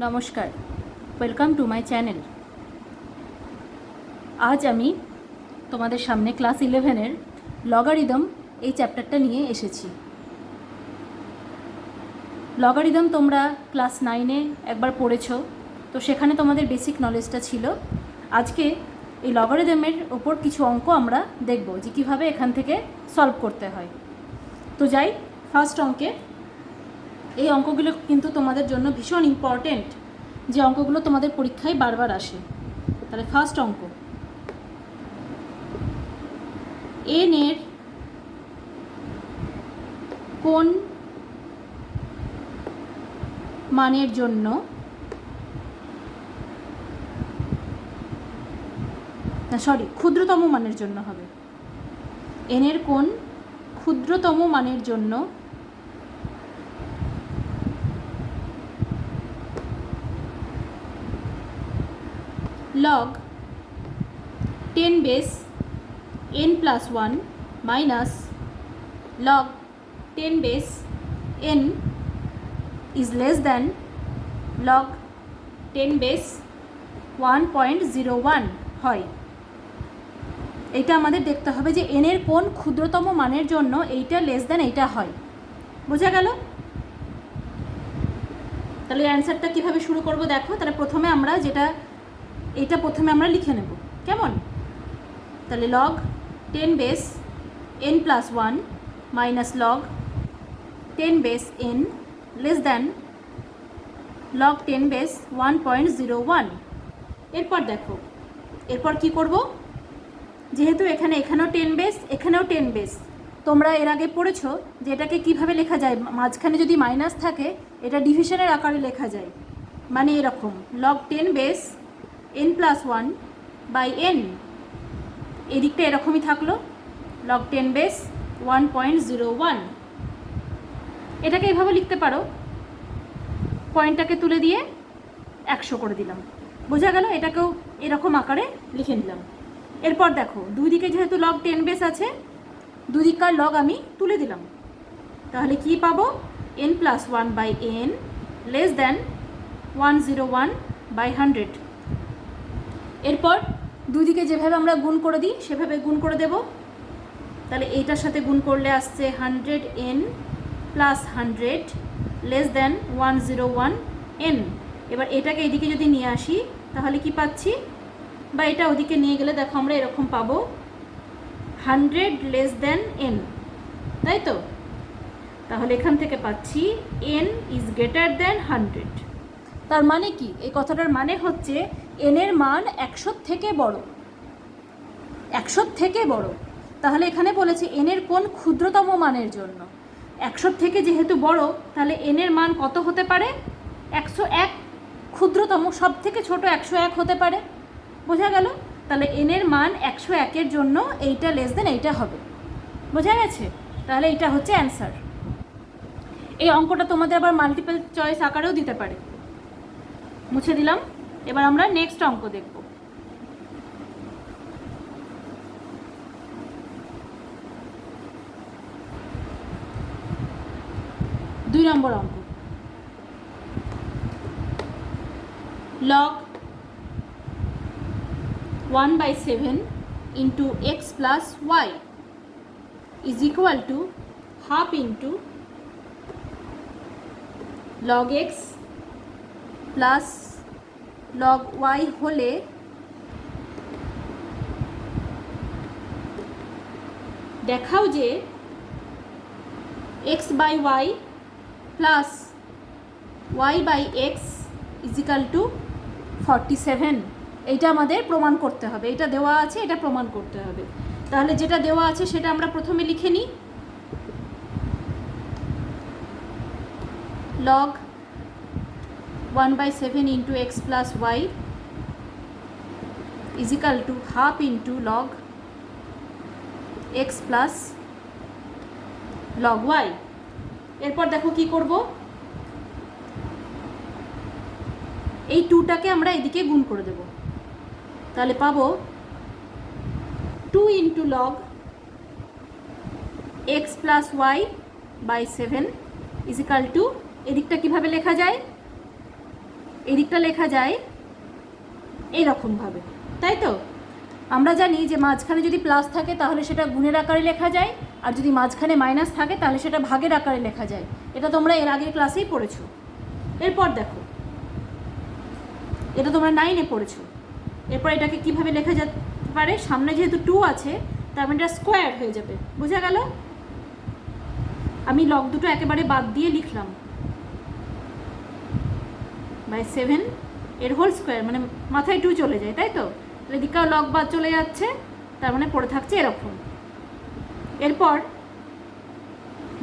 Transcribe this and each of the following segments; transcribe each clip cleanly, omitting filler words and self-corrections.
নমস্কার, welcome to my channel. আজ আমি তোমাদের সামনে ক্লাস 11-এর লগারিদম এই চ্যাপ্টারটা নিয়ে এসেছি। লগারিদম তোমরা ক্লাস 9-এ একবার পড়েছ, তো সেখানে তোমাদের বেসিক নলেজটা ছিল। আজকে এই লগারিদমের ওপর কিছু অঙ্ক আমরা দেখব যে কীভাবে এখান থেকে সলভ করতে হয়। তো যাই ফার্স্ট অঙ্কে। এই অঙ্কগুলো কিন্তু তোমাদের জন্য ভীষণ ইম্পর্টেন্ট, যে অঙ্কগুলো তোমাদের পরীক্ষায় বারবার আসে। তাহলে ফার্স্ট অঙ্ক, এন এর কোন মানের জন্য ক্ষুদ্রতম মানের জন্য হবে। এন এর কোন ক্ষুদ্রতম মানের জন্য log 10 base n plus 1 minus log 10 base n is less than log 10 base 1.01 হয়। এটা আমাদের দেখতে হবে যে n এর কোন ক্ষুদ্রতম মানের জন্য এইটা লেস দ্যান এইটা হয়। বোঝা গেল? তাহলে অ্যান্সারটা কীভাবে শুরু করব দেখো। তাহলে প্রথমে আমরা এটা প্রথমে আমরা লিখে নেব, কেমন? তাহলে log 10 base n plus 1 minus log 10 base n less than log 10 base 1.01। এরপর দেখো, এরপর কি করব, যেহেতু এখানেও 10 বেস, এখানেও 10 বেস, তোমরা এর আগে পড়েছো যে এটাকে কীভাবে লেখা যায়। মাঝখানে যদি মাইনাস থাকে এটা ডিভিশনের আকারে লেখা যায়, মানে এরকম log 10 base n plus 1 by n, এদিকটা এরকমই থাকলো log 10 বেস 1.01। এটাকে এইভাবে লিখতে পারো, পয়েন্টটাকে তুলে দিয়ে 100 করে দিলাম। বোঝা গেল? এটাকেও এরকম আকারে লিখে নিলাম। এরপর দেখো, দুই দিকে যেহেতু log 10 বেস আছে, দুদিককার লগ আমি তুলে দিলাম। তাহলে কি পাবো? n plus 1 by n less than 101 by 100। এরপর দুদিকে যেভাবে আমরা গুণ করে দিই সেভাবে গুণ করে দেব। তাহলে এইটার সাথে গুণ করলে আসছে 100n plus 100 less than 101n। এবার এটাকে এদিকে যদি নিয়ে আসি তাহলে কি পাচ্ছি, বা এটা ওদিকে নিয়ে গেলে দেখো আমরা এরকম পাবো 100 লেস দ্যান n, তাই তো? তাহলে এখান থেকে পাচ্ছি n ইজ গ্রেটার দ্যান 100। তার মানে কি? এই কথাটার মানে হচ্ছে n এর মান 100 থেকে বড়, 100 থেকে বড়। তাহলে এখানে বলেছে n এর কোন ক্ষুদ্রতম মানের জন্য। 100 থেকে যেহেতু বড়, তাহলে n এর মান কত হতে পারে? 101। ক্ষুদ্রতম সব থেকে ছোট 101 হতে পারে। বোঝা গেল? তাহলে n এর মান 101-এর জন্য এইটা লেস দেন এইটা হবে। বোঝা গেছে? তাহলে এইটা হচ্ছে অ্যান্সার। এই অঙ্কটা তোমাদের আবার মাল্টিপল চয়েস আকারেও দিতে পারে। মুছে দিলাম। এবার আমরা নেক্সট অঙ্ক দেখব। দুই নম্বর অঙ্ক, log 1/7 into x plus y is equal to half into log x plus log y হলে দেখাও যে x by y plus y by x is equal to 47। এইটা আমাদের প্রমাণ করতে হবে। এটা দেওয়া আছে, এটা প্রমাণ করতে হবে। তাহলে যেটা দেওয়া আছে সেটা আমরা প্রথমে লিখে নিই। log 1/7 into x plus y is equal to half into log x plus log y। এরপর দেখো কি করব, এই 2টাকে আমরা এদিকে গুণ করে দেব। তাহলে পাবো 2 into log x plus y by 7 equal to, এদিকটা কীভাবে লেখা যায়, এদিকটা লেখা যায় এইরকমভাবে, তাই তো? আমরা জানি যে মাঝখানে যদি প্লাস থাকে তাহলে সেটা গুণের আকারে লেখা যায়, আর যদি মাঝখানে মাইনাস থাকে তাহলে সেটা ভাগের আকারে লেখা যায়। এটা তোমরা এর আগের ক্লাসেই পড়েছো। এরপর দেখো, এটা তোমরা 9-এ পড়েছো। এরপর এটাকে কিভাবে লেখা যেতে পারে, সামনে যেহেতু 2 আছে তার মানে এটা স্কোয়ার হয়ে যাবে, বোঝা গেল? আমি লগ দুটো একেবারে বাদ দিয়ে লিখলাম, বাই 7 এর হোল স্কোয়ার, মানে মাথায় 2 চলে যায়, তাই তো? এদিকেও লগ বাদ চলে যাচ্ছে, তার মানে পড়ে থাকছে এরকম। এরপর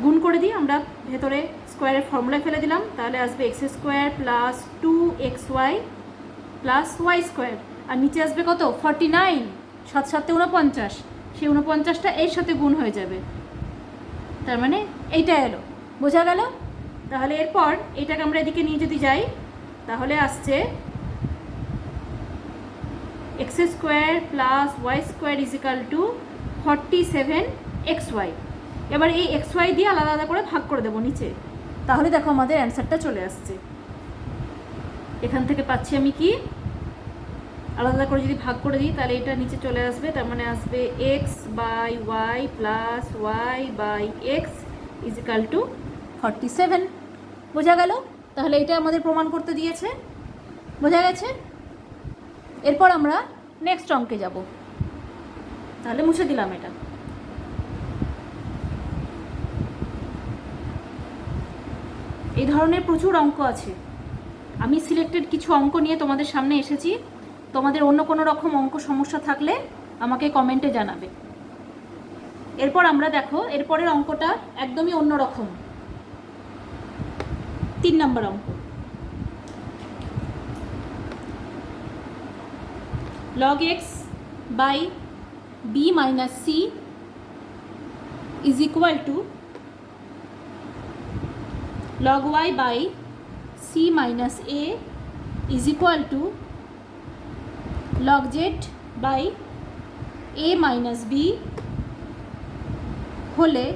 গুণ করে দিই আমরা, ভেতরে স্কোয়ারের ফর্মুলায় ফেলে দিলাম, তাহলে আসবে x square plus 2xy plus y square, আর নিচে আসবে কত, 49, 7 7 49, সেই 49টা এর সাথে গুণ হয়ে যাবে, তার মানে এইটা এলো, বোঝা গেল? তাহলে এরপর এটাকে আমরা এদিকে নিয়ে যদি যাই তাহলে আসছে x square plus y square equal to 47xy। এবার এই xy দিয়ে আলাদা আলাদা করে ভাগ করে দেবো নিচে, তাহলে দেখো আমাদের অ্যান্সারটা চলে আসছে। এখান থেকে পাচ্ছি আমি কি, আলাদা আলাদা করে যদি ভাগ করে দিই তাহলে এটা নিচে চলে আসবে, তার মানে আসবে x by y plus y by x equal to 47, বোঝা গেল? তাহলে এটা আমাদের প্রমাণ করতে দিয়েছে, বোঝা গেছে? এরপর আমরা নেক্সট অঙ্কে যাব, তাহলে মুছে দিলাম এটা। এই ধরনের প্রচুর অঙ্ক আছে, আমি সিলেক্টেড কিছু অঙ্ক নিয়ে তোমাদের সামনে এসেছি। তোমাদের অন্য কোনো রকম অঙ্ক সমস্যা থাকলে আমাকে কমেন্টে জানাবে। এরপর আমরা দেখো এরপরের অঙ্কটা একদমই অন্য রকম, 3 নম্বর অঙ্ক। log x by b minus c is equal to log y by c minus a is equal to log z by a minus b হলে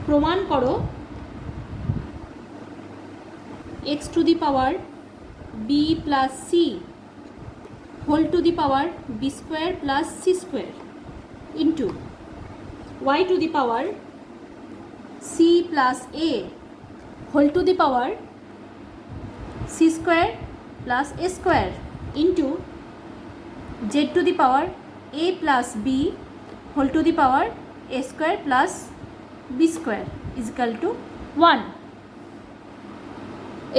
প্রমাণ করো x to the power b plus c whole to the power b square plus c square into y to the power c plus a whole to the power c square plus a square into z to the power a plus b whole to the power a square plus b square is equal to 1।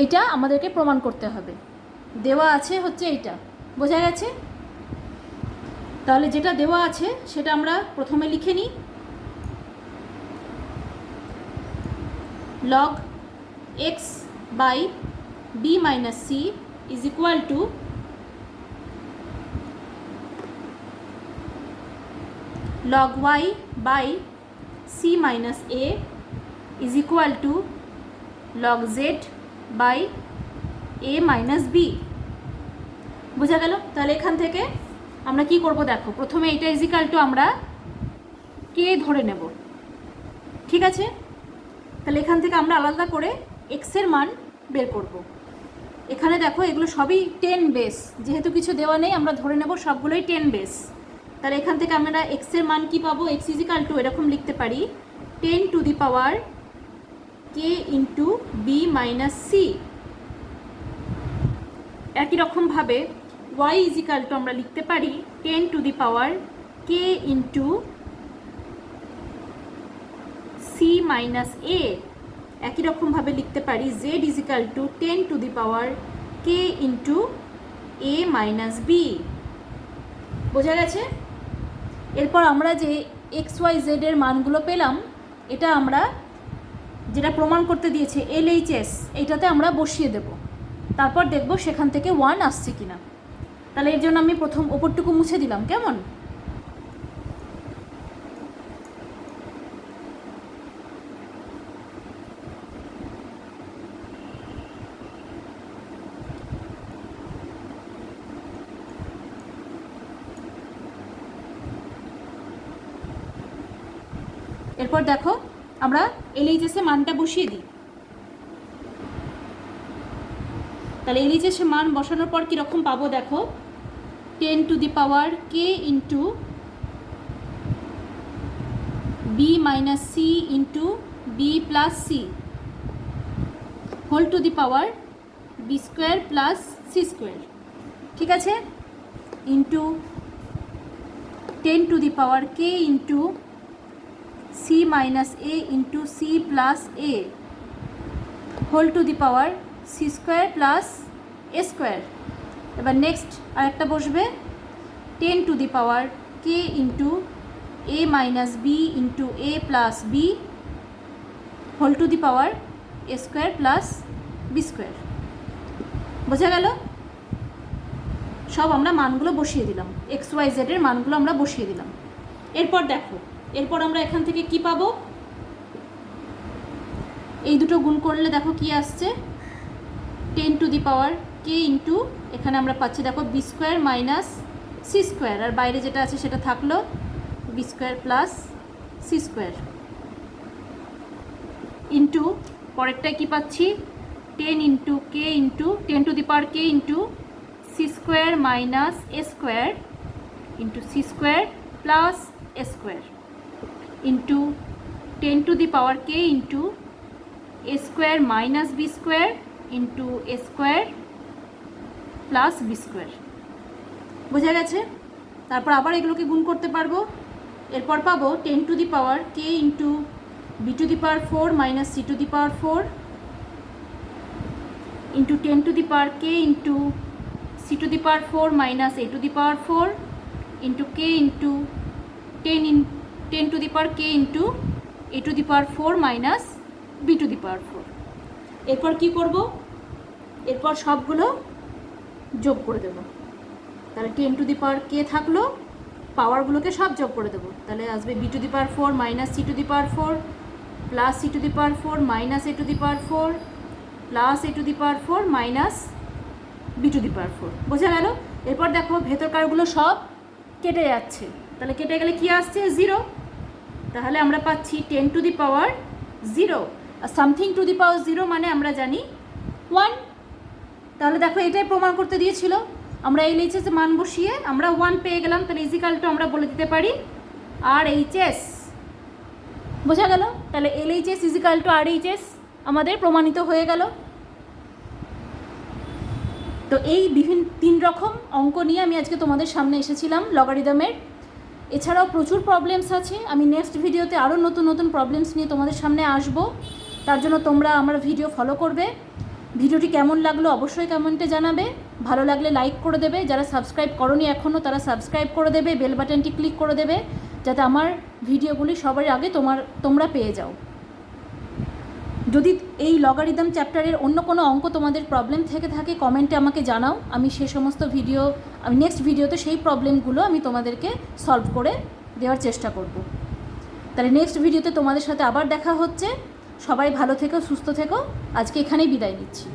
এইটা আমাদেরকে প্রমাণ করতে হবে, দেওয়া আছে হচ্ছে এইটা, বোঝা গেছে? তাহলে যেটা দেওয়া আছে সেটা আমরা প্রথমে লিখে নিই। log x by b minus c is equal to log y by c minus a is equal to log z by a minus b, বোঝা গেল? তাহলে এখান থেকে আমরা কি করব দেখো, প্রথমে এটা ইজিক্যাল টু আমরা কে ধরে নেব, ঠিক আছে? তাহলে এখান থেকে আমরা আলাদা করে এক্স এর মান বের করব। এখানে দেখো এগুলো সবই 10 বেস, যেহেতু কিছু দেওয়া নেই আমরা ধরে নেব সবগুলোই 10 বেস। তাহলে এখান থেকে আমরা এক্স এর মান কি পাবো, এক্স ইজিক্যাল টু এরকম লিখতে পারি 10 to the power k into B minus C. একই রকমভাবে y ইজিক্যাল টু আমরা লিখতে পারি 10 to the power k into C minus A. একই রকমভাবে লিখতে পারি z is equal to 10 to the power k into A minus B, বোঝা গেছে? এরপর আমরা যে এক্স ওয়াই জেড এর মানগুলো পেলাম, এটা আমরা যেটা প্রমাণ করতে দিয়েছে LHS, এইটাতে আমরা বসিয়ে দেব, তারপর দেখব সেখান থেকে 1 আসছে কিনা। তাহলে এর জন্য আমি প্রথম ওপরটুকু মুছে দিলাম, কেমন? এরপর দেখো আমরা LHS এর মানটা বসিয়ে দিই। তাহলে LHS এর মান বসানোর পর কীরকম পাবো দেখো, 10 to the power k into b minus c into b plus c whole to the power b square plus C square, ঠিক আছে, into 10 to the power k into C minus a into c plus a whole to the power c square plus A square. এবার next আরেকটা বসবে 10 to the power k into A minus b into a plus b whole to the power A square plus B square. বোঝা গেল? সব আমরা মানগুলো বসিয়ে দিলাম, XYZ এর মানগুলো আমরা বসিয়ে দিলাম। এরপর দেখো, এরপর আমরা এখান থেকে কি পাবো, এই দুটো গুণ করলে দেখো কি আসছে, 10 to the power k into এখানে আমরা পাচ্ছি দেখো B square minus C square, আর বাইরে যেটা আছে সেটা থাকলো B square plus C square into পরেরটায় কী পাচ্ছি 10 into k into 10 to the power k into C square minus A square into C square plus A square into 10 to the power k into A square minus B square into A square plus B square. বোঝা গেছে? তারপর আবার এগুলোকে গুণ করতে পারবো। এরপর পাবো 10 to the power k into B to the power 4 minus C to the power 4 into 10 to the power k into C to the power 4 minus A to the power 4 into k into 10 to the power k into A to the power 4 minus B to the power 4। এরপর কি করব, এরপর সবগুলো যোগ করে দেব। তাহলে 10 to the power k থাকলো, পাওয়ারগুলোকে সব যোগ করে দেবো। তাহলে আসবে B to the power 4 minus C to the power 4 plus C to the power 4 minus A to the power 4 plus A to the power 4 minus B to the power 4। বোঝা গেল? এরপর দেখো ভেতরকারগুলো সব কেটে যাচ্ছে, তাহলে কেটে গেলে কি আসছে 0। তাহলে আমরা পাচ্ছি 10 টু দি পাওয়ার 0 আর সামথিং টু দি পাওয়ার 0 মানে আমরা জানি 1। তাহলে দেখো এটাই প্রমাণ করতে দিয়েছিল, আমরা LHS মান বসিয়ে আমরা 1 পেয়ে গেলাম। তাহলে ইজিক্যাল টু আমরা বলে দিতে পারি RHS। বোঝা গেল? তাহলে LHS ইজিক্যাল টু RHS আমাদের প্রমাণিত হয়ে গেল। তো এই বিভিন্ন 3 রকম অঙ্ক নিয়ে আমি আজকে তোমাদের সামনে এসেছিলাম লগারিদমের। এছাড়াও প্রচুর প্রবলেমস আছে, আমি নেক্সট ভিডিওতে আরও নতুন নতুন প্রবলেমস নিয়ে তোমাদের সামনে আসব। তার জন্য তোমরা আমার ভিডিও ফলো করবে। ভিডিওটি কেমন লাগলো অবশ্যই কমেন্টে জানাবে, ভালো লাগলে লাইক করে দেবে, যারা সাবস্ক্রাইব করোনি এখনও তারা সাবস্ক্রাইব করে দেবে, বেল বাটনটি ক্লিক করে দেবে যাতে আমার ভিডিওগুলি সবার আগে তোমরা পেয়ে যাও। যদি এই লগারিদম চ্যাপ্টারের অন্য কোনো অঙ্ক তোমাদের প্রবলেম থেকে থাকে কমেন্টে আমাকে জানাও, আমি সেই সমস্ত ভিডিও আমি নেক্সট ভিডিওতে সেই প্রবলেমগুলো আমি তোমাদেরকে সলভ করে দেওয়ার চেষ্টা করব। তাহলে নেক্সট ভিডিওতে তোমাদের সাথে আবার দেখা হচ্ছে। সবাই ভালো থেকো, সুস্থ থেকো। আজকে এখানেই বিদায় নিচ্ছি।